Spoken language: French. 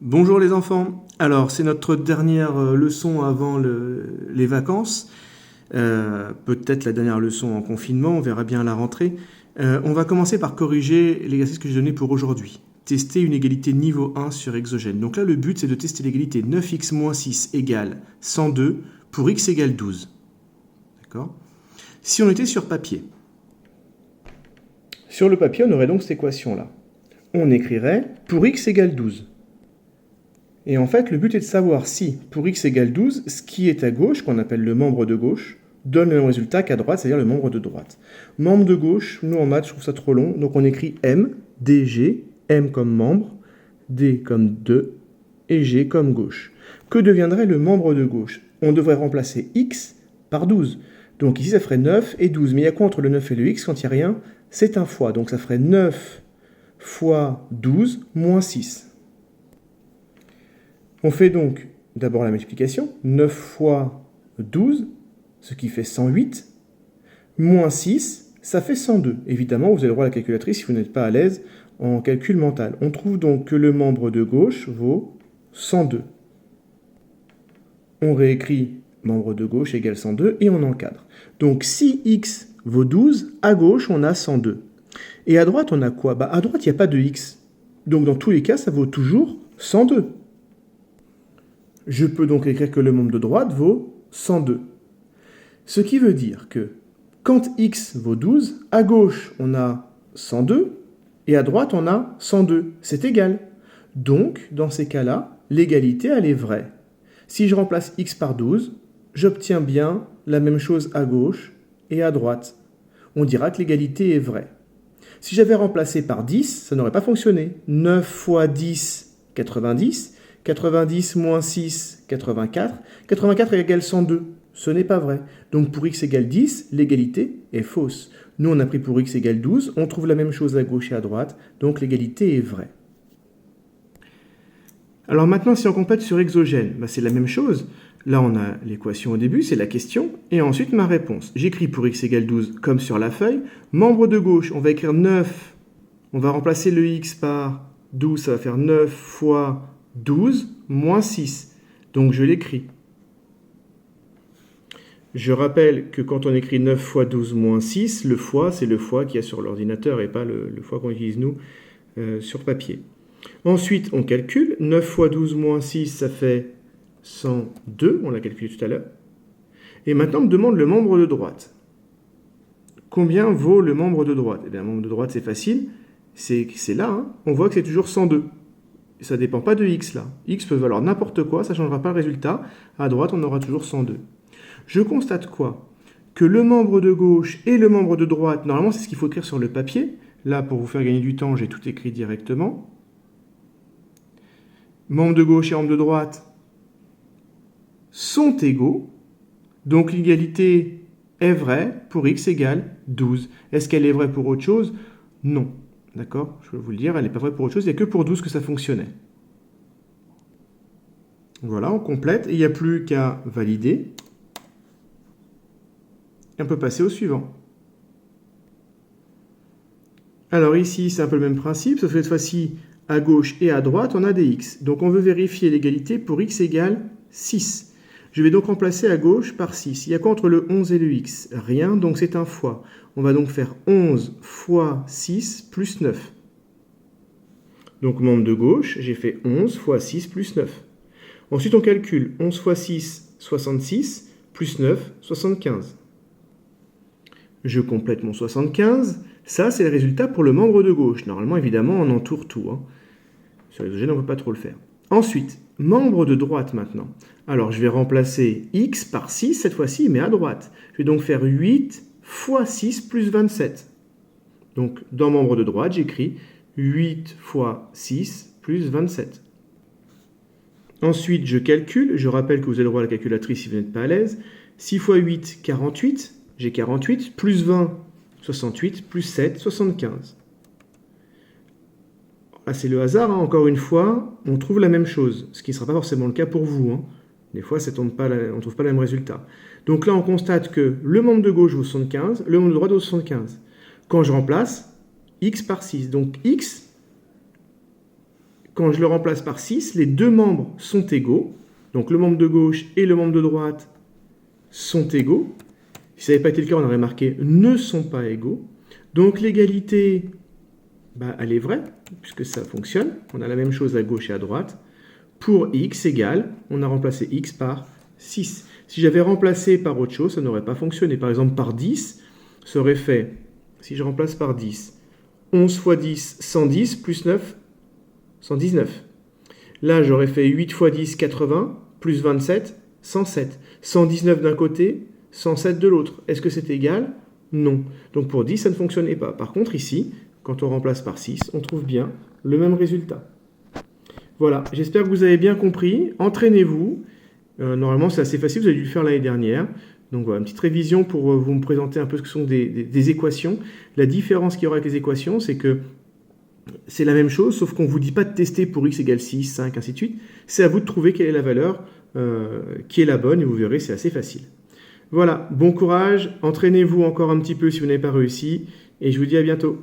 Bonjour les enfants. Alors, c'est notre dernière leçon avant les vacances. Peut-être la dernière leçon en confinement, on verra bien à la rentrée. On va commencer par corriger l'exercice que j'ai donné pour aujourd'hui. Tester une égalité niveau 1 sur exogène. Donc là, le but, c'est de tester l'égalité 9x moins 6 égale 102 pour x égale 12. D'accord ? Si on était sur papier. Sur le papier, on aurait donc cette équation-là. On écrirait pour x égale 12. Et en fait, le but est de savoir si, pour x égale 12, ce qui est à gauche, qu'on appelle le membre de gauche, donne le même résultat qu'à droite, c'est-à-dire le membre de droite. Membre de gauche, nous en maths, je trouve ça trop long, donc on écrit M, DG, M comme membre, D comme 2, et G comme gauche. Que deviendrait le membre de gauche? On devrait remplacer x par 12. Donc ici, ça ferait 9 et 12. Mais il y a quoi entre le 9 et le x? Quand il n'y a rien, c'est un fois. Donc ça ferait 9 fois 12 moins 6. On fait donc d'abord la multiplication, 9 fois 12, ce qui fait 108, moins 6, ça fait 102. Évidemment, vous avez le droit à la calculatrice si vous n'êtes pas à l'aise en calcul mental. On trouve donc que le membre de gauche vaut 102. On réécrit membre de gauche égale 102 et on encadre. Donc si x vaut 12, à gauche on a 102. Et à droite on a quoi? À droite il n'y a pas de x. Donc dans tous les cas ça vaut toujours 102. Je peux donc écrire que le membre de droite vaut 102. Ce qui veut dire que quand x vaut 12, à gauche on a 102 et à droite on a 102. C'est égal. Donc, dans ces cas-là, l'égalité elle est vraie. Si je remplace x par 12, j'obtiens bien la même chose à gauche et à droite. On dira que l'égalité est vraie. Si j'avais remplacé par 10, ça n'aurait pas fonctionné. 9 fois 10, 90. 90 moins 6, 84. 84 égale 102. Ce n'est pas vrai. Donc pour x égale 10, l'égalité est fausse. Nous, on a pris pour x égale 12. On trouve la même chose à gauche et à droite. Donc l'égalité est vraie. Alors maintenant, si on complète sur exogène, c'est la même chose. Là, on a l'équation au début, c'est la question. Et ensuite, ma réponse. J'écris pour x égale 12 comme sur la feuille. Membre de gauche, on va écrire 9. On va remplacer le x par 12. Ça va faire 9 fois 12 moins 6. Donc je l'écris. Je rappelle que quand on écrit 9 fois 12 moins 6, le fois, c'est le fois qu'il y a sur l'ordinateur et pas le fois qu'on utilise nous sur papier. Ensuite, on calcule. 9 fois 12 moins 6, ça fait 102. On l'a calculé tout à l'heure. Et maintenant, on me demande le membre de droite. Combien vaut le membre de droite? Eh bien, le membre de droite, c'est facile. C'est là. Hein. On voit que c'est toujours 102. Ça ne dépend pas de x là. X peut valoir n'importe quoi, ça ne changera pas le résultat. À droite, on aura toujours 102. Je constate quoi? Que le membre de gauche et le membre de droite, normalement c'est ce qu'il faut écrire sur le papier. Là, pour vous faire gagner du temps, j'ai tout écrit directement. Membre de gauche et membre de droite sont égaux. Donc l'égalité est vraie pour x égale 12. Est-ce qu'elle est vraie pour autre chose? Non. D'accord? Je vais vous le dire, elle n'est pas vraie pour autre chose, il n'y a que pour 12 que ça fonctionnait. Voilà, on complète, et il n'y a plus qu'à valider. Et on peut passer au suivant. Alors ici, c'est un peu le même principe, sauf que cette fois-ci, à gauche et à droite, on a des x. Donc on veut vérifier l'égalité pour x égale 6. Je vais donc remplacer à gauche par 6. Il y a quoi entre le 11 et le x? Rien, donc c'est un fois. On va donc faire 11 fois 6 plus 9. Donc membre de gauche, j'ai fait 11 fois 6 plus 9. Ensuite, on calcule 11 fois 6, 66, plus 9, 75. Je complète mon 75. Ça, c'est le résultat pour le membre de gauche. Normalement, évidemment, on entoure tout. Hein. Sur l'exogène, on ne peut pas trop le faire. Ensuite, membre de droite maintenant. Alors, je vais remplacer x par 6 cette fois-ci, mais à droite. Je vais donc faire 8 fois 6 plus 27. Donc, dans membre de droite, j'écris 8 fois 6 plus 27. Ensuite, je calcule. Je rappelle que vous avez le droit à la calculatrice si vous n'êtes pas à l'aise. 6 fois 8, 48. J'ai 48. Plus 20, 68. Plus 7, 75. Là, c'est le hasard. Hein. Encore une fois, on trouve la même chose. Ce qui ne sera pas forcément le cas pour vous. Hein. Des fois, on ne trouve pas le même résultat. Donc là, on constate que le membre de gauche vaut 75, le membre de droite vaut 75. Quand je remplace, x par 6. Donc x quand je le remplace par 6, les deux membres sont égaux. Donc le membre de gauche et le membre de droite sont égaux. Si ça n'avait pas été le cas, on aurait marqué ne sont pas égaux. Donc l'égalité, elle est vraie, puisque ça fonctionne. On a la même chose à gauche et à droite. Pour x égale, on a remplacé x par 6. Si j'avais remplacé par autre chose, ça n'aurait pas fonctionné. Par exemple, par 10, ça aurait fait, si je remplace par 10, 11 fois 10, 110, plus 9, 119. Là, j'aurais fait 8 fois 10, 80, plus 27, 107. 119 d'un côté, 107 de l'autre. Est-ce que c'est égal? Non. Donc pour 10, ça ne fonctionnait pas. Par contre, ici, quand on remplace par 6, on trouve bien le même résultat. Voilà, j'espère que vous avez bien compris. Entraînez-vous. Normalement, c'est assez facile, vous avez dû le faire l'année dernière. Donc voilà, une petite révision pour vous me présenter un peu ce que sont des équations. La différence qu'il y aura avec les équations, c'est que c'est la même chose, sauf qu'on ne vous dit pas de tester pour x égale 6, 5, ainsi de suite. C'est à vous de trouver quelle est la valeur qui est la bonne, et vous verrez, c'est assez facile. Voilà, bon courage, entraînez-vous encore un petit peu si vous n'avez pas réussi, et je vous dis à bientôt.